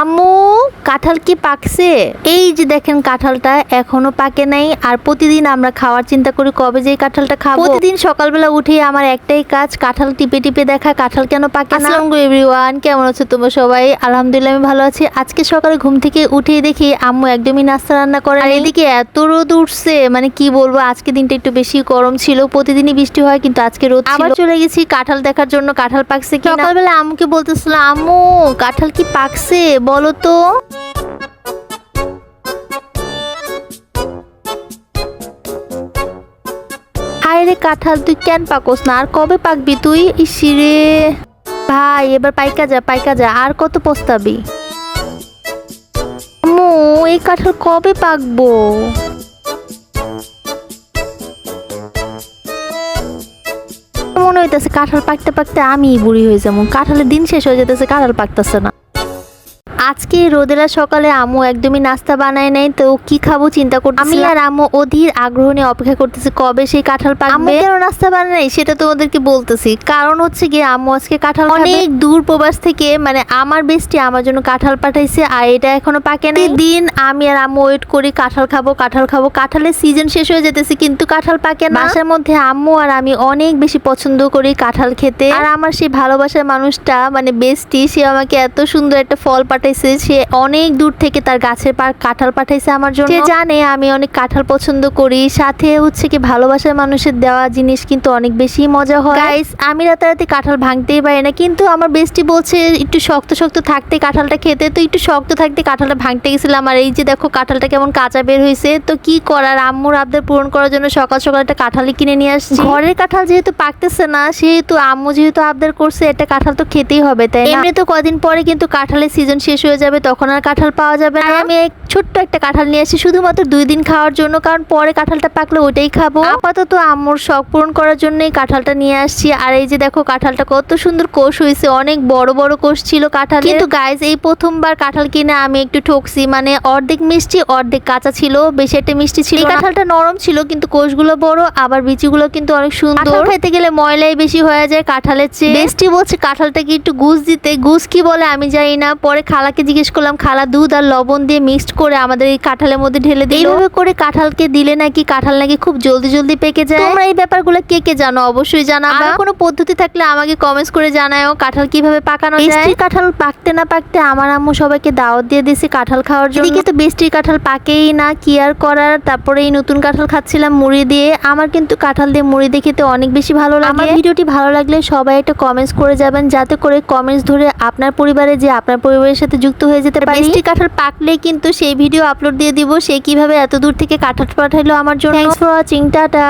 আম্মু কাঁঠাল কি পাকছে? এই যে দেখেন কাঁঠালটা এখনো পাকে নাই। আর প্রতিদিন আমরা খাওয়ার চিন্তা করি কবে যে কাঁঠালটা খাবো। প্রতিদিন সকালবেলা উঠে আমার একটাই কাজ কাঁঠাল টিপে টিপে দেখা কাঁঠাল কেন পাকে না। আসসালামু আলাইকুম এভরিওয়ান, কেমন আছো তোমরা সবাই? আলহামদুলিল্লাহ আমি ভালো আছি। আজকে সকালে ঘুম থেকে উঠে দেখি আম্মু একদমই নাস্তা রান্না করে। আর এদিকে এত রোদ উঠছে, মানে কি বলবো, আজকে দিনটা একটু বেশি গরম ছিল। প্রতিদিনই বৃষ্টি হয় কিন্তু আজকে রোদ ছিল। আবার চলে গেছি কাঁঠাল দেখার জন্য কাঁঠাল পাকছে কি। সকালবেলা আম্মুকে বলতেছিল, আম্মু কাঁঠাল কি পাকছে বলো তো। হায় রে কাঁঠাল, তুই কেন পাকোস না? আর কবে পাকবি তুই? ইসিরে ভাই, এবার পাইকা যা, আর কত পস্তাবি? আম্মু এই কাঁঠাল কবে পাকবো? মনে হইতেছে কাঁঠাল পাকতে পাকতে আমি বুড়ি হয়ে যাবো। কাঁঠালের দিন শেষ হয়ে যেতেছে, কাঁঠাল পাকতেছে না। আজকে রোদেলা সকালে আম্মু একদমই নাস্তা বানায় নাই, তো কি খাবো চিন্তা করতেছি। আমি আর আম্মু অধীর আগ্রহ নিয়ে অপেক্ষা করতেছি কবে সেই কাঁঠাল পাকবে। আম্মু কেন নাস্তা বানায় নাই সেটা তোমাদেরকে বলতেছি। কারণ হচ্ছে গিয়ে আম্মু আজকে কাঁঠাল অনেক দূর প্রবাস থেকে, মানে আমার বেস্টি আমার জন্য কাঁঠাল পাঠাইছে, আর এটা এখনো পাকে নাই। দিন আমি আর আম্মু ওয়েট করি কাঁঠাল খাবো। কাঁঠালের সিজন শেষ হয়ে যেতেছে কিন্তু কাঁঠাল পাকে না। বাসার মধ্যে আম্মু আর আমি অনেক বেশি পছন্দ করি কাঁঠাল খেতে। আর আমার সেই ভালোবাসার মানুষটা, মানে বেস্টি, সে আমাকে এত সুন্দর একটা ফল পাঠাইছে। সে অনেক দূর থেকে তার গাছের কাঁঠাল পাঠাইছে আমার জন্য। সে জানে আমি অনেক কাঁঠাল পছন্দ করি, সাথে হচ্ছে কি ভালোবাসার মানুষের দেওয়া জিনিস কিন্তু অনেক বেশি মজা হয়। গাইস, আমি রাতারাতি কাঁঠাল ভাঙতেই পারি না, কিন্তু আমার বেস্টি বলছে একটু শক্ত শক্ত থাকতে কাঁঠালটা খেতে। তো একটু শক্ত থাকতে কাঁঠালটা ভাঙতে গেছিলাম, আর এই যে দেখো কাঁঠালটা কেমন কাঁচা বের হয়েছে। তো কি করার, আম্মুর আবদার পূরণ করার জন্য সকাল সকাল একটা কাঁঠালই কিনে নিয়ে আসছি। ঘরের কাঁঠাল যেহেতু পাকতেছে না, সেহেতু আম্মু যেহেতু আবদার করছে একটা কাঁঠাল তো খেতেই হবে, তাই না? এমনি তো কদিন পরে কিন্তু কাঁঠালের সিজন শেষ হয়ে যাবে, তখন আর কাঁঠাল পাওয়া যাবে না। আমি ছোট্ট একটা কাঁঠাল নিয়ে আসি শুধুমাত্র 2 দিন খাওয়ার জন্য, কারণ পরে কাঁঠালটা পাকলে ওইটাই খাবো। আপাতত আম্মুর শখ পূরণ করার জন্যই কাঁঠালটা নিয়ে আসছি। আর এই যে দেখো কাঁঠালটা কত সুন্দর কোষ হয়েছে, অনেক বড় বড় কোষ ছিল কাঁঠাল। কিন্তু গাইজ, এই প্রথমবার কাঁঠাল কিনে আমি একটু ঠকছি, মানে অর্ধেক মিষ্টি অর্ধেক কাঁচা ছিল, বেশি একটা মিষ্টি ছিল। এই কাঁঠালটা নরম ছিল কিন্তু কোষগুলো বড়, আবার বিচিগুলো কিন্তু অনেক সুন্দর। খেতে গেলে ময়লাই বেশি হয়ে যায় কাঁঠালের চেয়ে। বেস্টি বলছে কাঁঠালটাকে একটু গুজ দিতে। গুজ কি বলে আমি জানি না, পরে খালাকে জিজ্ঞেস করলাম, খালা দুধ আর লবণ দিয়ে মিক্সড করে আমাদের এই কাঁঠালের মধ্যে ঢেলে দিল। এইভাবে করে কাঁঠালকে দিলে নাকি কাঁঠাল নাকি খুব জলদি জলদি পেকে যায়। তোমরা এই ব্যাপারগুলো কে কে জানো অবশ্যই জানাবা। আর কোনো পদ্ধতি থাকলে আমাকে কমেন্টস করে জানাও কাঁঠাল কিভাবে পাকানো যায়। কাঁঠাল পাকতে না পাকতে আমার আম্মু সবাইকে দাওয়াত দিয়ে দিয়েছে কাঁঠাল খাওয়ার জন্য। এদিকে তো বেস্টির কাঁঠাল পাকেই না, কি আর করার। তারপরে এই নতুন কাঁঠাল খাচ্ছিলাম মুড়ি দিয়ে। আমার কিন্তু কাঁঠাল দিয়ে মুড়ি দিয়ে খেতে অনেক বেশি ভালো লাগে। আমার ভিডিওটি ভালো লাগলে সবাই একটা কমেন্টস করে যাবেন, যাতে করে কমেন্টস ধরে আপনার পরিবারে যে আপনার পরিবারের সাথে যুক্ত হয়ে যেতে পারে। বেস্টি কাঁঠাল পাকলে কিন্তু সেই ভিডিও আপলোড দিয়ে দিব, সে কিভাবে এত দূর থেকে কাঁঠাল পাঠাইলো আমার জন্য। Thanks for watching, tata.